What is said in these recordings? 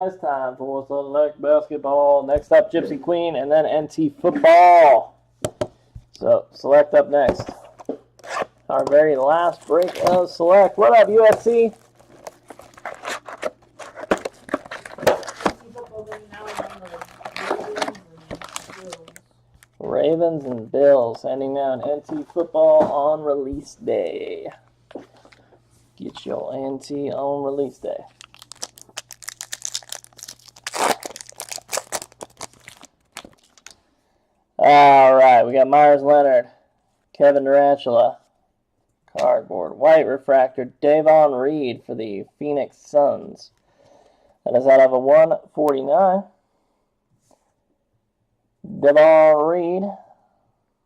It's time for Select Basketball. Next up, Gypsy Queen, and then NT Football. So, Select up next. Our very last break of Select. What up, USC? Ravens and Bills ending now in NT Football on release day. Get your NT on release day. All right, we got Myers Leonard, Kevin Durantula, cardboard, white refractor, Davon Reed for the Phoenix Suns. That is out of a 149. Davon Reed,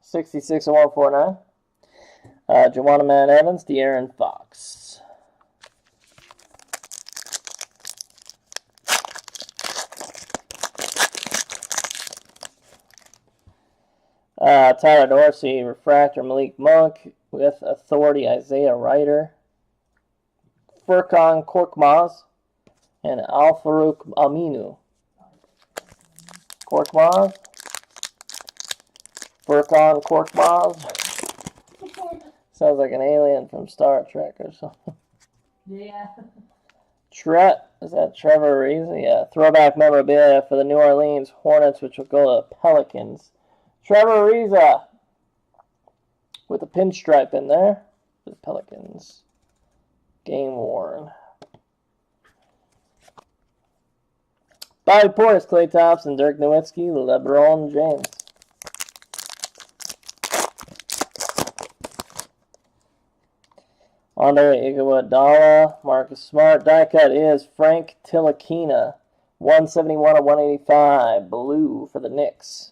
66 of 149. Juwanna Man Evans, De'Aaron Fox. Tyler Dorsey, refractor, Malik Monk with authority, Isaiah Ryder. Furkan Korkmaz and Al-Farouq Aminu. Korkmaz. Furkan Korkmaz. Sounds like an alien from Star Trek or something. Yeah. Is that Trevor Ariza? Yeah. Throwback memorabilia for the New Orleans Hornets, which will go to Pelicans. Trevor Ariza with a pinstripe in there for the Pelicans. Game worn. Bobby Portis, Klay Thompson, Dirk Nowitzki, LeBron James. Andre Iguodala, Marcus Smart. Die cut is Frank Ntilikina, 171 of 185, blue for the Knicks.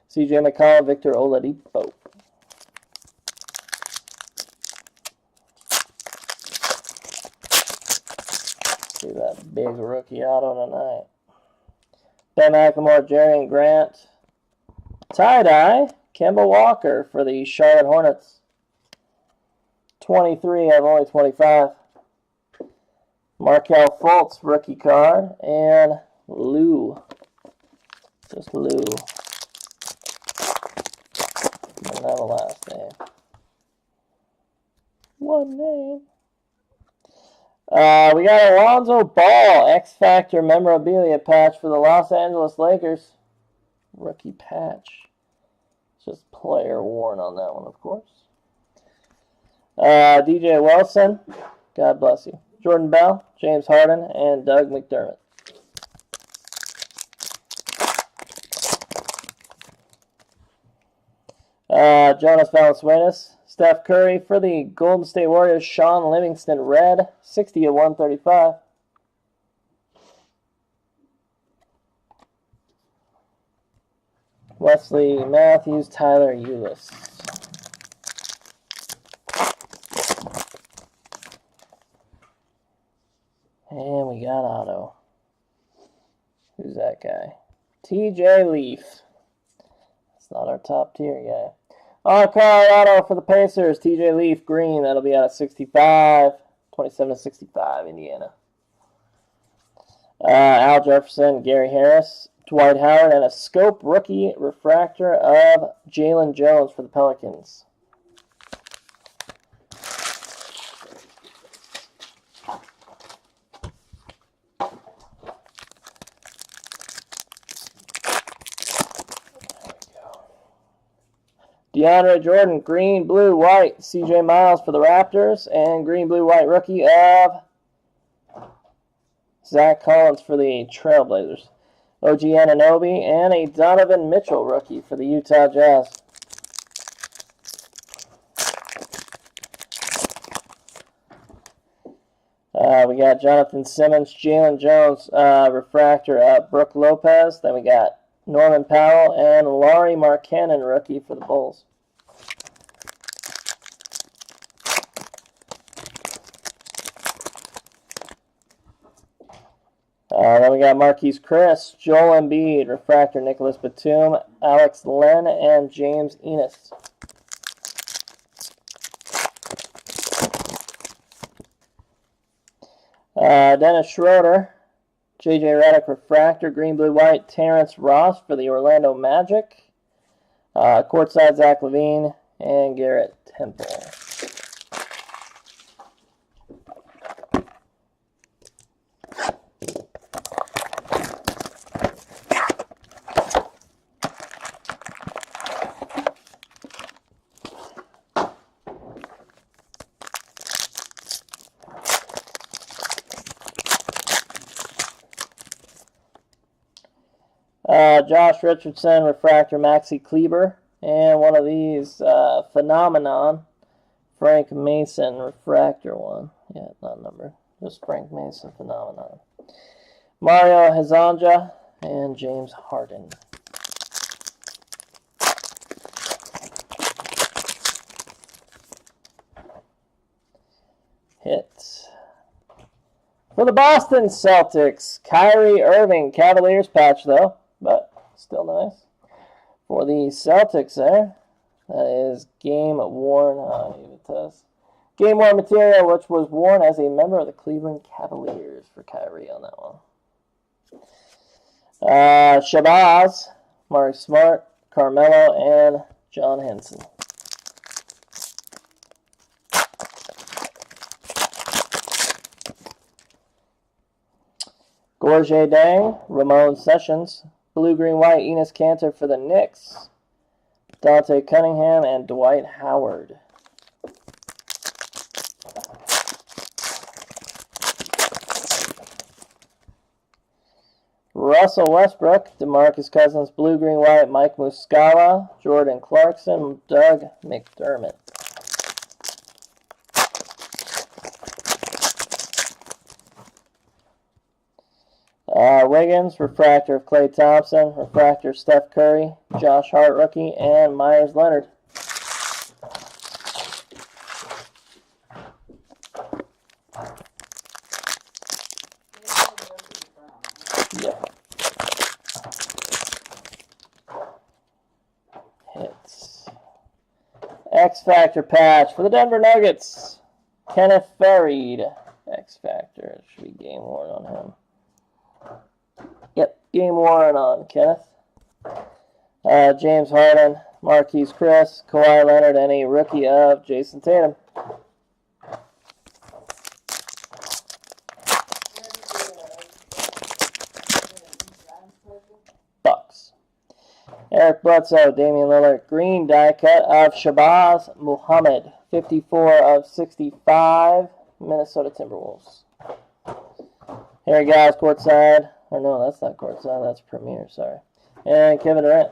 CJ McCollum, Victor Oladipo. See that big rookie auto tonight. Ben McLemore, Jerry Grant. Tie-dye, Kemba Walker for the Charlotte Hornets. 23 of only 25. Markelle Fultz, rookie card. And Lou. Just Lou. Doesn't have a last name. One name. We got Alonzo Ball, X Factor memorabilia patch for the Los Angeles Lakers. Rookie patch. Just player worn on that one, of course. DJ Wilson, God bless you. Jordan Bell, James Harden, and Doug McDermott. Jonas Valanciunas, Steph Curry for the Golden State Warriors, Sean Livingston, red, 60 of 135. Wesley Matthews, Tyler Ulis. And we got auto. Who's that guy? TJ Leaf. That's not our top tier guy. Colorado for the Pacers, TJ Leaf, green. That'll be out of 65. 27 to 65, Indiana. Al Jefferson, Gary Harris, Dwight Howard, and a scope rookie refractor of Jalen Jones for the Pelicans. DeAndre Jordan, green, blue, white. CJ Miles for the Raptors. And green, blue, white rookie of Zach Collins for the Trailblazers. OG Anunoby and a Donovan Mitchell rookie for the Utah Jazz. We got Jonathan Simmons, Jalen Jones, refractor of Brooke Lopez. Then we got Norman Powell and Lauri Markkanen, rookie for the Bulls. Then we got Marquise Chris, Joel Embiid, refractor Nicholas Batum, Alex Len, and James Ennis. Dennis Schroeder, J.J. Redick refractor, green, blue, white. Terrence Ross for the Orlando Magic. Courtside Zach LaVine and Garrett Temple. Josh Richardson, refractor, Maxi Kleber. And one of these, Phenomenon, Frank Mason, refractor one. Yeah, not numbered. Just Frank Mason, Phenomenon. Mario Hezonja and James Harden. Hit. For the Boston Celtics, Kyrie Irving, Cavaliers patch though, but still nice. For the Celtics there, that is game worn, game worn material, which was worn as a member of the Cleveland Cavaliers for Kyrie on that one. Shabazz, Mark Smart, Carmelo, and John Henson. Gorgé Dang, Ramon Sessions, blue, green, white, Enes Kanter for the Knicks, Dante Cunningham, and Dwight Howard. Russell Westbrook, DeMarcus Cousins, blue, green, white, Mike Muscala, Jordan Clarkson, Doug McDermott. Wiggins, refractor of Klay Thompson, refractor Steph Curry, Josh Hart rookie, and Myers Leonard. Yep. Hits. X Factor patch for the Denver Nuggets, Kenneth Faried. X Factor, should be game worn on him. Yep, game worn on Kenneth. James Harden, Marquise Chris, Kawhi Leonard, and a rookie of Jason Tatum. Bucks. Eric Bledsoe, Damian Lillard, green die cut of Shabazz Muhammad, 54 of 65, Minnesota Timberwolves. Here you guys, courtside. Or no, that's not courtside, that's Premier, sorry. And Kevin Durant.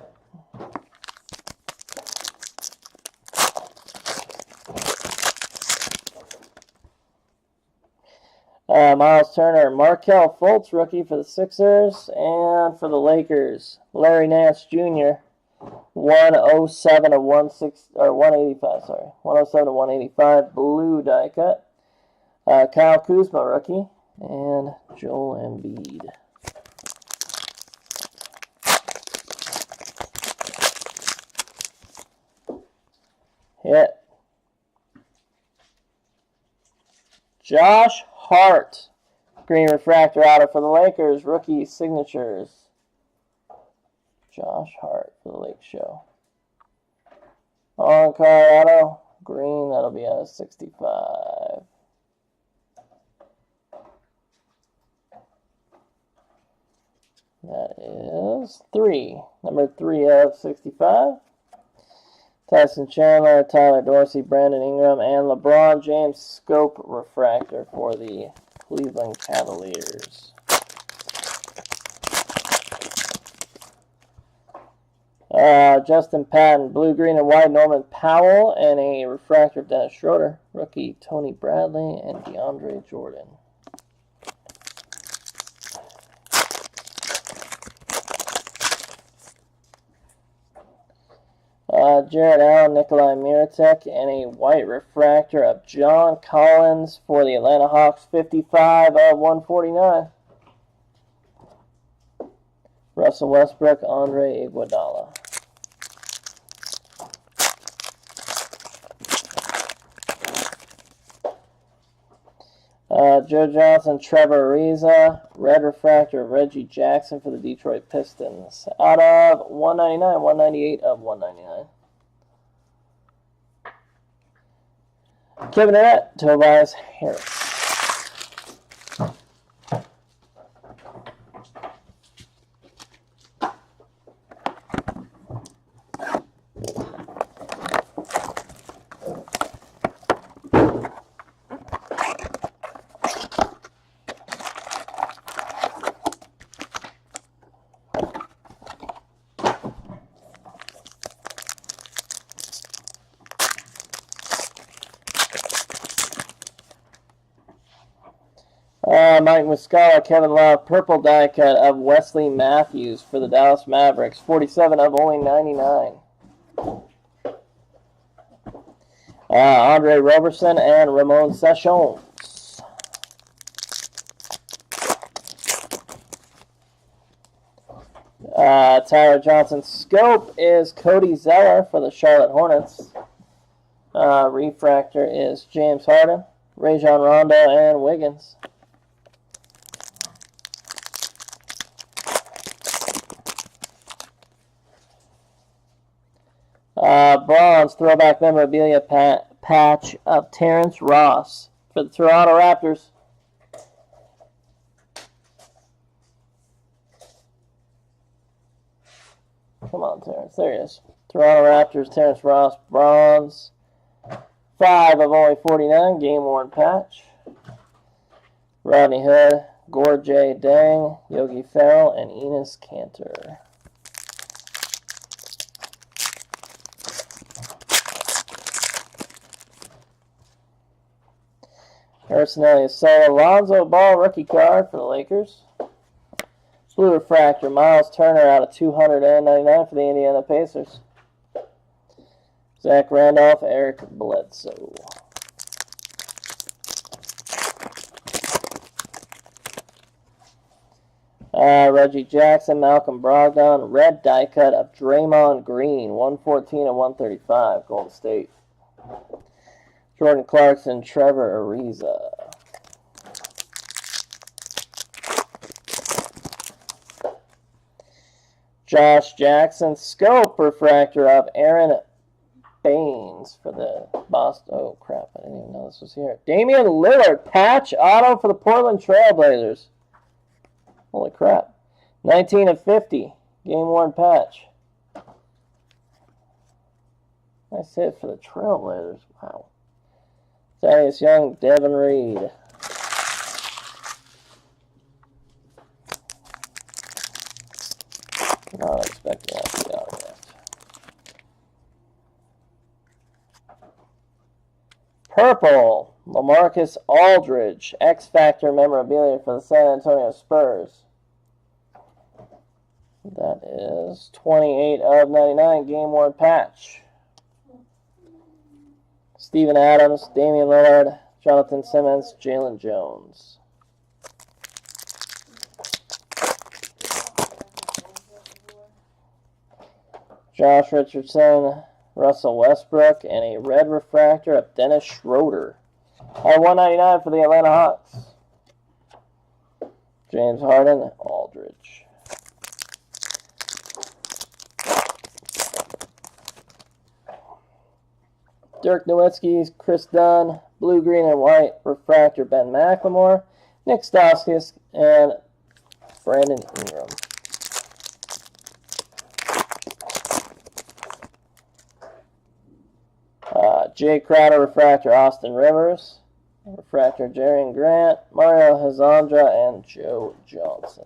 Miles Turner, Markelle Fultz, rookie for the Sixers. And for the Lakers, Larry Nance Jr., 107 of 185, sorry. 107 of 185, blue die cut. Kyle Kuzma, rookie. And Joel Embiid. Hit. Josh Hart, green refractor auto for the Lakers, rookie signatures. Josh Hart for the Lake Show. On card auto, green, that'll be a 65. That is 3. Number 3 of 65. Tyson Chandler, Tyler Dorsey, Brandon Ingram, and LeBron James scope refractor for the Cleveland Cavaliers. Justin Patton, blue, green, and white, Norman Powell, and a refractor of Dennis Schroeder. Rookie Tony Bradley and DeAndre Jordan. Jared Allen, Nikolai Mirotic, and a white refractor of John Collins for the Atlanta Hawks, 55 of 149. Russell Westbrook, Andre Iguodala. Joe Johnson, Trevor Ariza, red refractor of Reggie Jackson for the Detroit Pistons. Out of 199, 198 of 199. Kevin Durant, Tobias Harris. Mike Muscala, Kevin Love, purple die cut of Wesley Matthews for the Dallas Mavericks. 47 of only 99. Andre Roberson and Ramon Sessions. Tyler Johnson scope is Cody Zeller for the Charlotte Hornets. Refractor is James Harden, Rajon Rondo, and Wiggins. Bronze throwback memorabilia patch of Terrence Ross for the Toronto Raptors. Come on, Terrence. There he is. Toronto Raptors, Terrence Ross, bronze. 5 of only 49, game-worn patch. Rodney Hood, Gorjay Dang, Yogi Ferrell, and Enes Kanter. Arsenal Sola, Lonzo Ball rookie card for the Lakers. Blue refractor, Miles Turner out of 299 for the Indiana Pacers. Zach Randolph, Eric Bledsoe. Reggie Jackson, Malcolm Brogdon, red die cut of Draymond Green, 114 and 135, Golden State. Jordan Clarkson, Trevor Ariza. Josh Jackson, scope refractor of Aaron Baines for the Boston. Oh, crap. I didn't even know this was here. Damian Lillard, patch auto for the Portland Trailblazers. Holy crap. 19 of 50. Game-worn patch. Nice hit for the Trailblazers. Wow. Thaddeus Young, Devin Reed. Not expecting that to be autographed. Purple, LaMarcus Aldridge, X Factor memorabilia for the San Antonio Spurs. That is 28 of 99, game-worn patch. Steven Adams, Damian Lillard, Jonathan Simmons, Jalen Jones. Josh Richardson, Russell Westbrook, and a red refractor of Dennis Schroeder. At 199 for the Atlanta Hawks. James Harden, Aldridge. Dirk Nowitzki, Chris Dunn, blue, green, and white refractor Ben McLemore, Nick Stauskas, and Brandon Ingram. Jay Crowder refractor Austin Rivers, refractor Jerian Grant, Mario Hazandra, and Joe Johnson.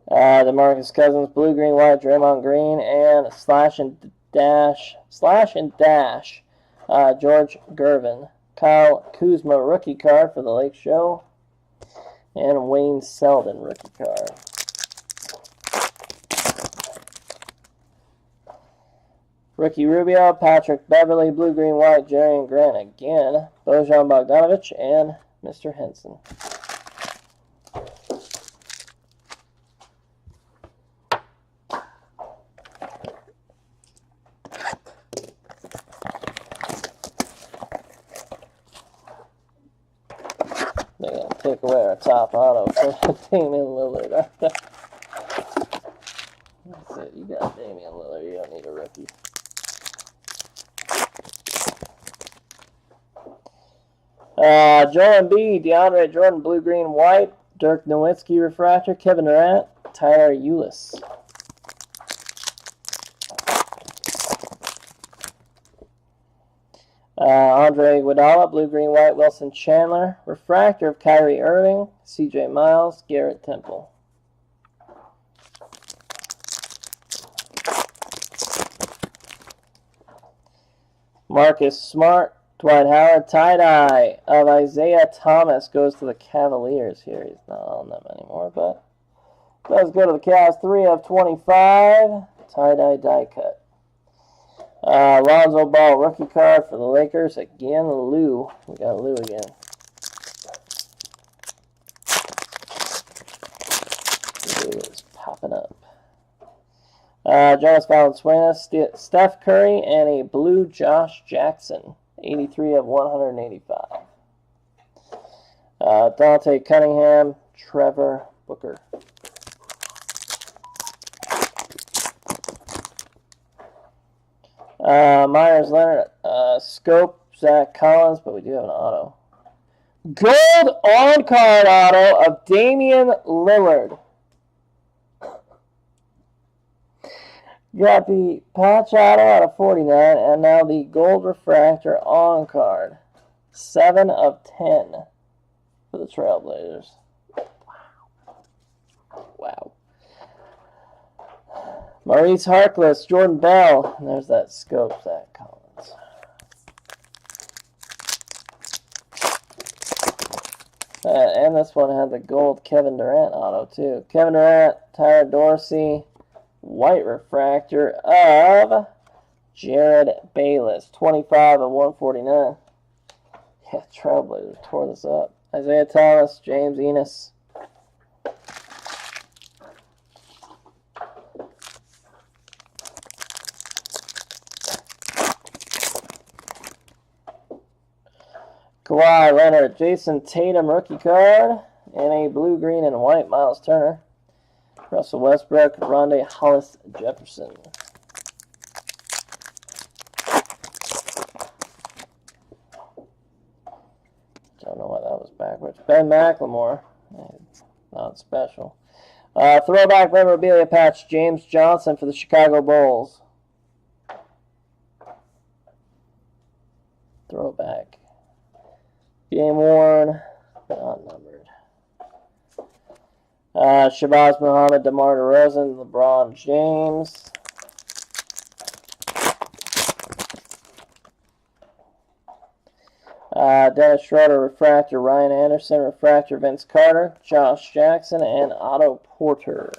DeMarcus Cousins, blue, green, white, Draymond Green, and slash and dash, George Gervin. Kyle Kuzma, rookie card for the Lake Show, and Wayne Selden, rookie card. Ricky Rubio, Patrick Beverly, blue, green, white, Jerian Grant again, Bojan Bogdanovic, and Mr. Henson. take away our top auto for Damian Lillard. That's it. You got Damian Lillard. You don't need a rookie. Joel Embiid, DeAndre Jordan, blue, green, white. Dirk Nowitzki refractor. Kevin Durant, Tyler Ulis. Andre Iguodala, blue, green, white. Wilson Chandler, refractor of Kyrie Irving. CJ Miles, Garrett Temple. Marcus Smart, Dwight Howard, tie-dye of Isaiah Thomas goes to the Cavaliers here. He's not on them anymore, but does go to the Cavs. 3 of 25, tie-dye die cut. Lonzo Ball, rookie card for the Lakers. Again, Lou. We got Lou again. Lou is popping up. Jonas Valanciunas, Steph Curry, and a blue Josh Jackson. 83 of 185. Dante Cunningham, Trevor Booker. Myers Leonard, Scope, Zach Collins, but we do have an auto. Gold on-card auto of Damian Lillard. Got the patch auto out of 49, and now the gold refractor on card. 7 of 10 for the Trailblazers. Wow. Maurice Harkless, Jordan Bell. And there's that scope, Zach Collins. And this one had the gold Kevin Durant auto, too. Kevin Durant, Tyler Dorsey. White refractor of Jared Bayless, 25 of 149. Yeah, Trailblazers tore this up. Isaiah Thomas, James Ennis. Kawhi Leonard, Jason Tatum rookie card, and a blue, green, and white Miles Turner. Russell Westbrook, Rondé Hollis Jefferson. Don't know why that was backwards. Ben McLemore, not special. Throwback memorabilia patch, James Johnson for the Chicago Bulls. Throwback. Game worn, not numbered. Shabazz Muhammad, DeMar DeRozan, LeBron James. Dennis Schroeder, refractor. Ryan Anderson, refractor. Vince Carter, Josh Jackson, and Otto Porter.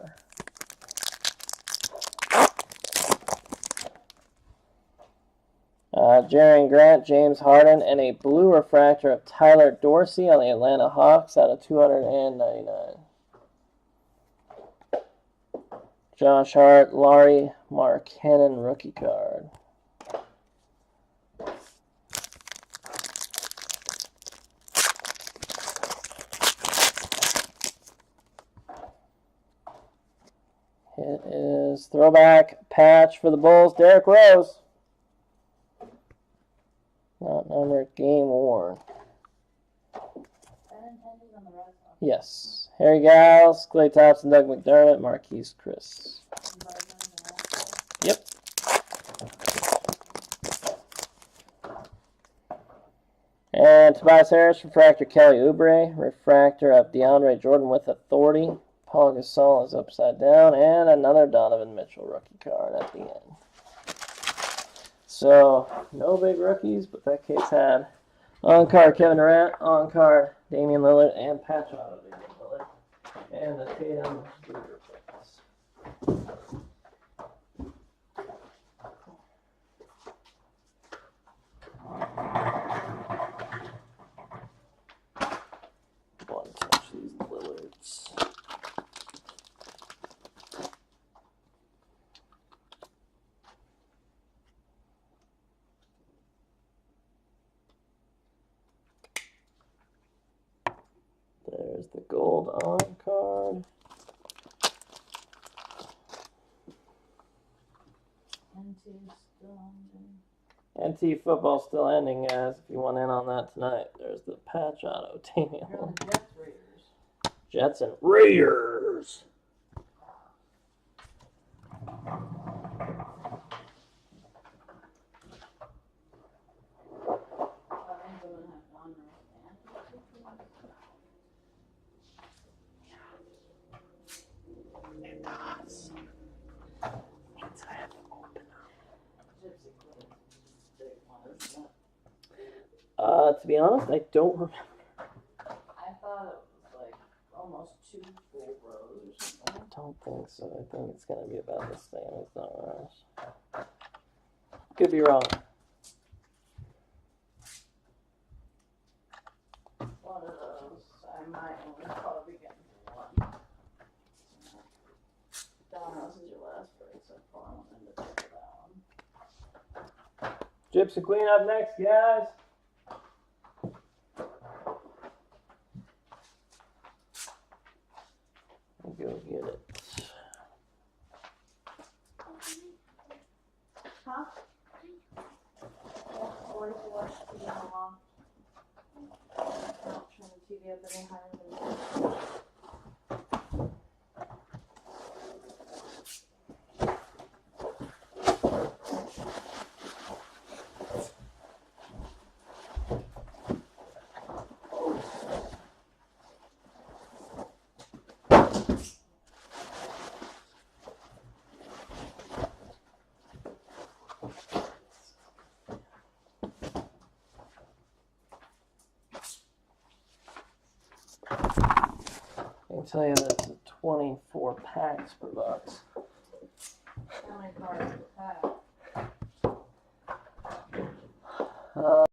Jaren Grant, James Harden, and a blue refractor of Tyler Dorsey on the Atlanta Hawks out of 299. Josh Hart, Laurie Markkanen rookie card. It is throwback patch for the Bulls, Derrick Rose. Not numbered, game worn. Yes. Harry Giles, Klay Thompson, Doug McDermott, Marquise Chris. Yep. And Tobias Harris, refractor Kelly Oubre, refractor of DeAndre Jordan with authority. Paul Gasol is upside down, and another Donovan Mitchell rookie card at the end. So, no big rookies, but that case had on-card Kevin Durant, on-card Damian Lillard, and patch auto Damian Lillard. And the Tatum Booger picks. Want to touch these Lillards. There There's the gold on card. NT football still ending, guys. If you want in on that tonight, there's the patch auto. Daniel. Jets and Raiders. It does. Means I have to open them. To be honest, I don't remember. I thought it was like almost 2 full rows or something. I don't think so. I think it's going to be about the same as ours. Could be wrong. One of those. I might only probably get one. Domino's is your last break so far. I want them to take that one. Gypsy Queen up next, guys. Go get it. Huh? Or if you watch TV along. Don't turn the TV up any higher than that. I can tell you that's 24 packs per box. How many cards per pack?